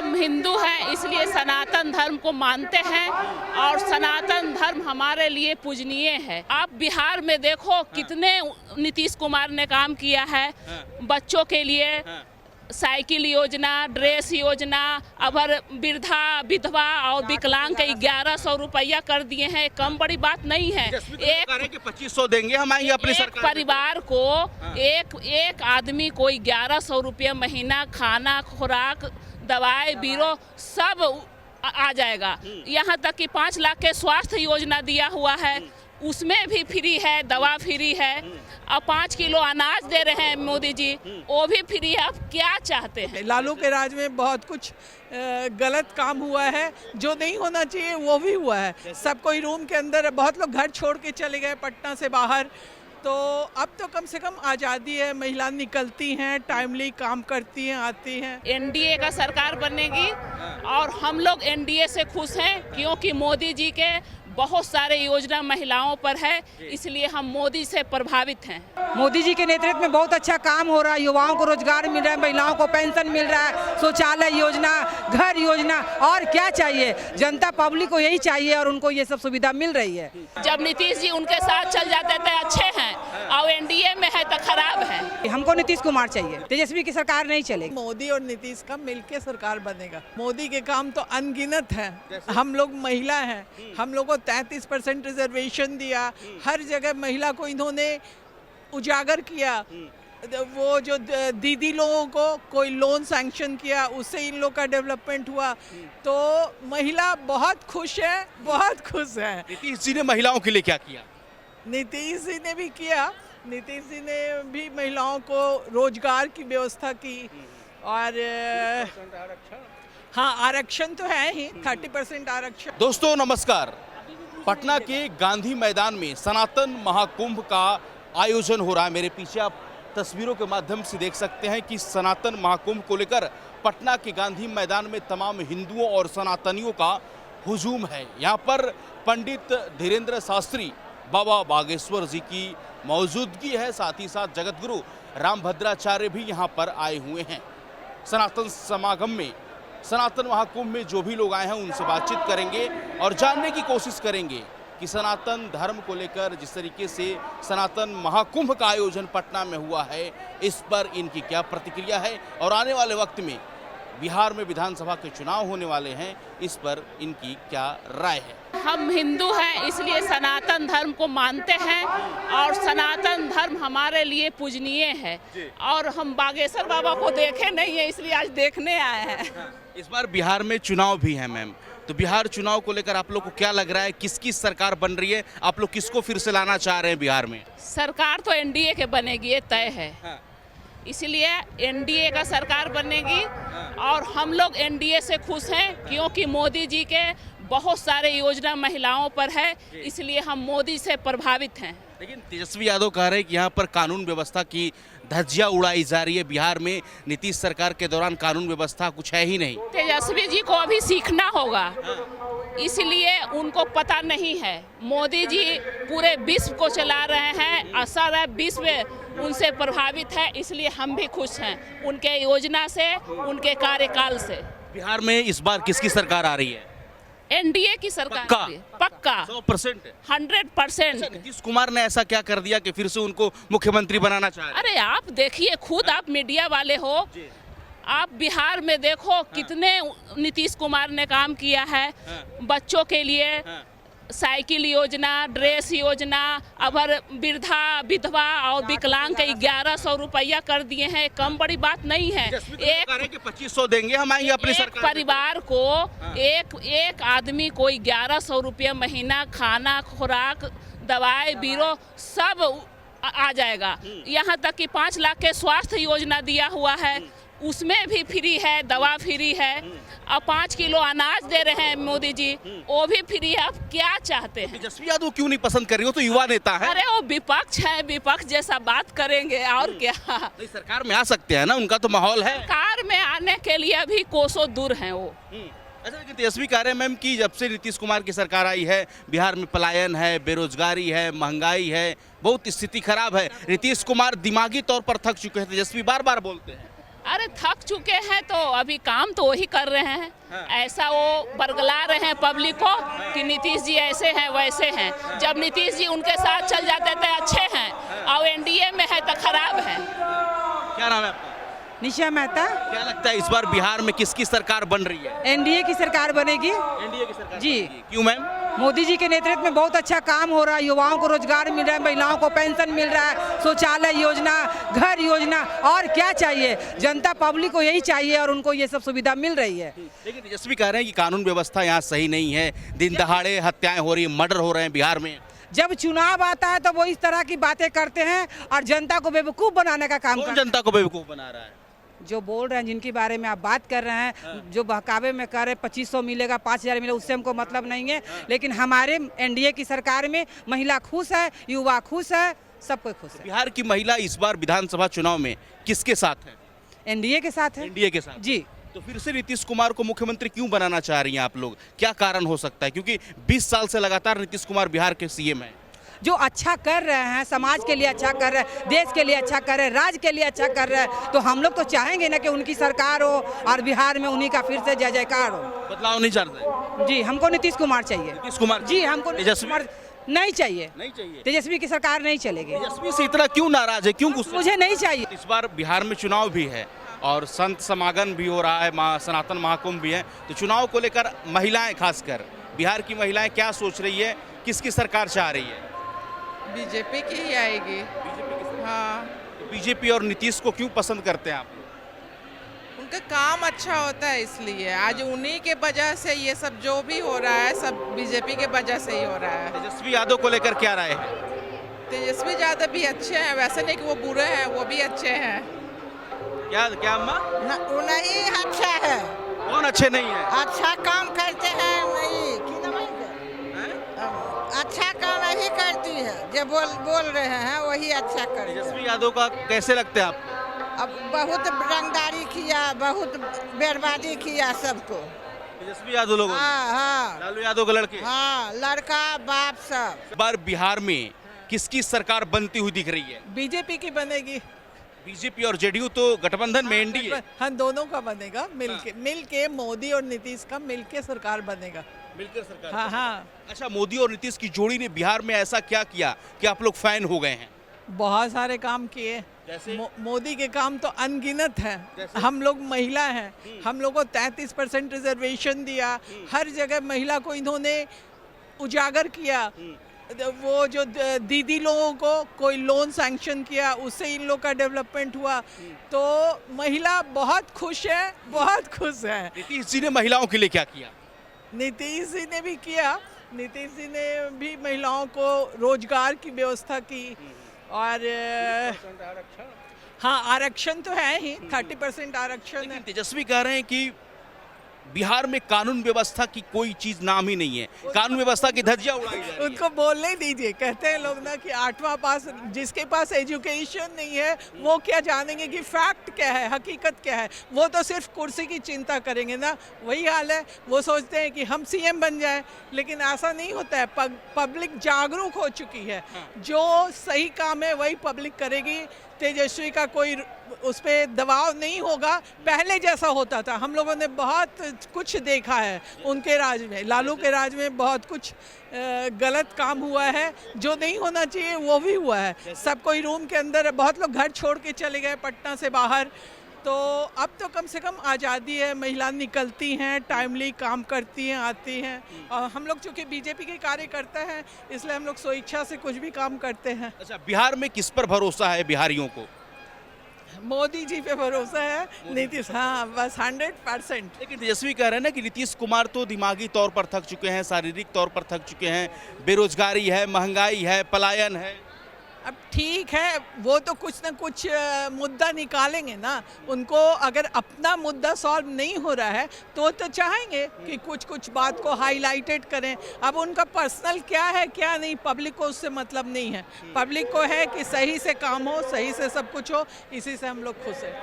हम हिंदू हैं, इसलिए सनातन धर्म को मानते हैं और सनातन धर्म हमारे लिए पूजनीय है। आप बिहार में देखो कितने नीतीश कुमार ने काम किया है बच्चों के लिए, साइकिल योजना, ड्रेस योजना, अगर वृद्धा विधवा और विकलांग का 1100 रुपया कर दिए हैं। कम बड़ी बात नहीं है। एक 2500 देंगे हम आएंगे अपनी सरकार परिवार को एक आदमी को 1100 रुपया महीना, खाना, खुराक, दवाई, बीरो सब आ जाएगा। यहाँ तक कि 5 लाख के स्वास्थ्य योजना दिया हुआ है, उसमें भी फ्री है, दवा फ्री है। अब 5 किलो अनाज दे रहे हैं मोदी जी, वो भी फ्री है। आप क्या चाहते हैं? लालू के राज में बहुत कुछ गलत काम हुआ है, जो नहीं होना चाहिए वो भी हुआ है। सब कोई रूम के अंदर, बहुत लोग घर छोड़ के चले गए पटना से बाहर। तो अब तो कम से कम आज़ादी है, महिला निकलती हैं, टाइमली काम करती हैं, आती हैं। एनडीए का सरकार बनेगी और हम लोग एनडीए से खुश हैं, क्योंकि मोदी जी के बहुत सारे योजना महिलाओं पर है, इसलिए हम मोदी से प्रभावित हैं। मोदी जी के नेतृत्व में बहुत अच्छा काम हो रहा है, युवाओं को रोजगार मिल रहा है, महिलाओं को पेंशन मिल रहा है, शौचालय योजना, घर योजना, और क्या चाहिए? जनता पब्लिक को यही चाहिए और उनको ये सब सुविधा मिल रही है। जब नीतीश जी उनके साथ चल जाते थे अच्छे हैं, और एनडीए में है तो खराब है। हमको नीतीश कुमार चाहिए, तेजस्वी की सरकार नहीं चलेगी। मोदी और नीतीश का मिलके सरकार बनेगा। मोदी के काम तो अनगिनत हैं। हम लोग महिला हैं, हम लोग को 33% रिजर्वेशन दिया, हर जगह महिला को इन्होंने उजागर किया। वो जो दीदी लोगों को कोई लोन सैंक्शन किया, उससे इन लोग का डेवलपमेंट हुआ। तो महिला बहुत खुश है, बहुत खुश है। नीतीश जी ने महिलाओं के लिए क्या किया? नीतीश जी ने भी किया, नीतीश जी ने भी महिलाओं को रोजगार की व्यवस्था की, और हाँ, आरक्षण तो है ही, 30% आरक्षण। दोस्तों नमस्कार, पटना के गांधी मैदान में सनातन महाकुंभ का आयोजन हो रहा है। मेरे पीछे आप तस्वीरों के माध्यम से देख सकते हैं कि सनातन महाकुंभ को लेकर पटना के गांधी मैदान में तमाम हिंदुओं और सनातनियों का हुजूम है। यहाँ पर पंडित धीरेन्द्र शास्त्री बाबा बागेश्वर जी की मौजूदगी है, साथ ही साथ जगतगुरु रामभद्राचार्य भी यहाँ पर आए हुए हैं। सनातन समागम में, सनातन महाकुंभ में जो भी लोग आए हैं उनसे बातचीत करेंगे और जानने की कोशिश करेंगे कि सनातन धर्म को लेकर जिस तरीके से सनातन महाकुंभ का आयोजन पटना में हुआ है, इस पर इनकी क्या प्रतिक्रिया है और आने वाले वक्त में बिहार में विधानसभा के चुनाव होने वाले हैं, इस पर इनकी क्या राय है। हम हिंदू हैं, इसलिए सनातन धर्म को मानते हैं और सनातन धर्म हमारे लिए पूजनीय है। और हम बागेश्वर बाबा को देखे नहीं है, इसलिए आज देखने आए हैं। इस बार बिहार में चुनाव भी है मैम, तो बिहार चुनाव को लेकर आप लोग को क्या लग रहा है? किसकी सरकार बन रही है? आप लोग किसको फिर से लाना चाह रहे हैं बिहार में? सरकार तो एनडीए के बनेगी, ये तय है। इसलिए एनडीए का सरकार बनेगी और हम लोग एनडीए से खुश हैं, क्योंकि मोदी जी के बहुत सारे योजना महिलाओं पर है, इसलिए हम मोदी से प्रभावित हैं। लेकिन तेजस्वी यादव कह रहे हैं कि यहाँ पर कानून व्यवस्था की धज्जियां उड़ाई जा रही है। बिहार में नीतीश सरकार के दौरान कानून व्यवस्था कुछ है ही नहीं। तेजस्वी जी को अभी सीखना होगा, इसलिए उनको पता नहीं है। मोदी जी पूरे विश्व को चला रहे हैं और सारा विश्व उनसे प्रभावित है, इसलिए हम भी खुश हैं उनके योजना से, उनके कार्यकाल से। बिहार में इस बार किसकी सरकार आ रही है? एनडीए की सरकार। पक्का 100%, 100%। नीतीश कुमार ने ऐसा क्या कर दिया कि फिर से उनको मुख्यमंत्री बनाना चाह रहे हैं? अरे आप देखिए, खुद आप मीडिया वाले हो, आप बिहार में देखो कितने नीतीश कुमार ने काम किया है बच्चों के लिए, साइकिल योजना, ड्रेस योजना, अगर वृद्धा विधवा और विकलांग का 1100 रुपया कर दिए हैं। कम बड़ी बात नहीं है। एक 2500 देंगे हम आएंगे अपनी सरकार परिवार को एक आदमी को 1100 रुपया महीना, खाना, खुराक, दवाई, बीरो सब आ जाएगा। यहाँ तक कि 5 लाख के स्वास्थ्य योजना दिया हुआ है, उसमें भी फ्री है, दवा फ्री है। अब 5 किलो अनाज दे रहे हैं मोदी जी, वो भी फ्री है। आप क्या चाहते हैं? तेजस्वी यादव क्यों नहीं पसंद कर रही हो? तो युवा नेता है। अरे वो विपक्ष है, विपक्ष जैसा बात करेंगे और क्या। नहीं, सरकार में आ सकते हैं ना, उनका तो माहौल है। सरकार में आने के लिए अभी कोसों दूर हैं वो। अच्छा, लेकिन तेजस्वी कह रहे हैं मैम कि जब से नीतीश कुमार की सरकार आई है बिहार में पलायन है, बेरोजगारी है, महंगाई है, बहुत स्थिति खराब है। नीतीश कुमार दिमागी तौर पर थक चुके हैं, तेजस्वी बार बार बोलते हैं। अरे थक चुके हैं तो अभी काम तो वही कर रहे हैं। ऐसा वो बरगला रहे हैं पब्लिक को कि नीतीश जी ऐसे हैं वैसे हैं। जब नीतीश जी उनके साथ चल जाते थे अच्छे हैं, और एनडीए में है तो खराब है। क्या नाम है आपका? निशा मेहता। क्या लगता है इस बार बिहार में किसकी सरकार बन रही है? एनडीए की सरकार बनेगी। एनडीए की सरकार जी। बनेगी। क्यों मैम? मोदी जी के नेतृत्व में बहुत अच्छा काम हो रहा है। युवाओं को रोजगार मिल रहा है, महिलाओं को पेंशन मिल रहा है, शौचालय योजना, घर योजना, और क्या चाहिए? जनता पब्लिक को यही चाहिए और उनको ये सब सुविधा मिल रही है। लेकिन तेजस्वी कह रहे हैं कि कानून व्यवस्था यहाँ सही नहीं है, दिन दहाड़े हत्याएं हो रही हैं, मर्डर हो रहे हैं बिहार में। जब चुनाव आता है तो वो इस तरह की बातें करते हैं और जनता को बेवकूफ़ बनाने का काम कौन करते हैं। जनता को बेवकूफ बना रहा है? जो बोल रहे हैं, जिनके बारे में आप बात कर रहे हैं, जो बहकावे में कर रहे हैं 2500 मिलेगा, 5000 मिलेगा, उससे हमको मतलब नहीं है। लेकिन हमारे एनडीए की सरकार में महिला खुश है, युवा खुश है, सब कोई खुश है। बिहार की महिला इस बार विधानसभा चुनाव में किसके साथ है? एनडीए के साथ है। एनडीए के साथ। जी। तो फिर से नीतीश कुमार को मुख्यमंत्री क्यों बनाना चाह रही हैं आप लोग? क्या कारण हो सकता है? क्योंकि 20 साल से लगातार नीतीश कुमार बिहार के सीएम हैं। जो अच्छा कर रहे हैं, समाज के लिए अच्छा कर रहे हैं, देश के लिए अच्छा कर रहे हैं, राज्य के लिए अच्छा कर रहे हैं, तो हम लोग तो चाहेंगे ना कि उनकी सरकार हो और बिहार में उन्हीं का फिर से जय जयकार हो। बदलाव नहीं चाहते? जी, हमको नीतीश कुमार चाहिए। नीतीश कुमार? जी, हमको नीतीश तेजस्वी? कुमार नहीं चाहिए। नहीं चाहिए। तेजस्वी की सरकार नहीं चलेगी। तेजस्वी से इतना क्यों नाराज है, क्यों गुस्सा? मुझे नहीं चाहिए। इस बार बिहार में चुनाव भी है और संत समागम भी हो रहा है, सनातन महाकुंभ भी है, तो चुनाव को लेकर महिलाएं, खासकर बिहार की महिलाएं क्या सोच रही है, किसकी सरकार चाह रही है? बीजेपी की ही आएगी। हाँ, तो बीजेपी और नीतीश को क्यों पसंद करते हैं आप लोग? उनका काम अच्छा होता है इसलिए। आज उन्हीं के वजह से ये सब जो भी हो रहा है सब बीजेपी के वजह से ही हो रहा है। तेजस्वी यादव को लेकर क्या राय है? तेजस्वी यादव भी अच्छे हैं, वैसे नहीं कि वो बुरे हैं, वो भी अच्छे हैं। क्या अम्मा? नहीं अच्छा है। कौन अच्छे नहीं है? अच्छा काम करते हैं, नहीं की अच्छा काम नहीं करती है, जो बोल रहे हैं वही अच्छा करते हैं। तेजस्वी यादव का कैसे लगते हैं आपको? अब बहुत रंगदारी किया, बहुत बर्बादी किया सबको। तेजस्वी यादव लोगों ने? हाँ, लालू यादव के लड़के? हाँ, लड़का बाप सब। इस बार बिहार में किसकी सरकार बनती हुई दिख रही है? बीजेपी की बनेगी। बीजेपी और जेडीयू तो गठबंधन में, एनडीए। हाँ, दोनों का बनेगा मिलके मोदी और नीतीश का मिलके सरकार बनेगा। मिलकर सरकार। हाँ हाँ। अच्छा, मोदी और नीतीश की जोड़ी ने बिहार में ऐसा क्या किया कि आप लोग फैन हो गए हैं? बहुत सारे काम किए। जैसे? मोदी के काम तो अनगिनत हैं। जैसे? हम लोग महिला हैं, हम लोग को 33% रिजर्वेशन दिया, हर जगह महिला को इन्होंने उजागर किया। वो जो दीदी लोगों को कोई लोन सैंक्शन किया, उससे इन लोग का डेवलपमेंट हुआ। तो महिला बहुत खुश है, बहुत खुश है। नीतीश जी ने महिलाओं के लिए क्या किया? नीतीश जी ने भी किया। नीतीश जी ने भी महिलाओं को रोजगार की व्यवस्था की, और हाँ, आरक्षण तो है ही, 30% आरक्षण है। तेजस्वी कह रहे हैं कि बिहार में कानून व्यवस्था की कोई चीज नाम ही नहीं है, कानून व्यवस्था की धज्जियां उड़ाई जा रही है। उनको बोलने दीजिए। कहते हैं लोग ना कि 8वां पास, जिसके पास एजुकेशन नहीं है वो क्या जानेंगे कि फैक्ट क्या है, हकीकत क्या है। वो तो सिर्फ कुर्सी की चिंता करेंगे ना। वही हाल है, वो सोचते हैं कि हम सीएम बन जाएं, लेकिन ऐसा नहीं होता है। पब्लिक जागरूक हो चुकी है। जो सही काम है वही पब्लिक करेगी। तेजस्वी का कोई उस पर दबाव नहीं होगा, पहले जैसा होता था। हम लोगों ने बहुत कुछ देखा है उनके राज में, लालू के राज में बहुत कुछ गलत काम हुआ है, जो नहीं होना चाहिए वो भी हुआ है। सब कोई रूम के अंदर, बहुत लोग घर छोड़ के चले गए पटना से बाहर। तो अब तो कम से कम आज़ादी है, महिला निकलती हैं, टाइमली काम करती हैं, आती हैं। और हम लोग चूँकि बीजेपी के कार्यकर्ता हैं, इसलिए हम लोग स्वेच्छा से कुछ भी काम करते हैं। अच्छा, बिहार में किस पर भरोसा है बिहारियों को? मोदी जी पे भरोसा है, नीतीश, हाँ बस 100%। लेकिन तेजस्वी कह रहे हैं ना कि नीतीश कुमार तो दिमागी तौर पर थक चुके हैं, शारीरिक तौर पर थक चुके हैं, बेरोजगारी है, महंगाई है, पलायन है। अब ठीक है, वो तो कुछ ना कुछ मुद्दा निकालेंगे ना। उनको अगर अपना मुद्दा सॉल्व नहीं हो रहा है तो चाहेंगे कि कुछ कुछ बात को हाईलाइटेड करें। अब उनका पर्सनल क्या है क्या नहीं, पब्लिक को उससे मतलब नहीं है। पब्लिक को है कि सही से काम हो, सही से सब कुछ हो, इसी से हम लोग खुश हैं।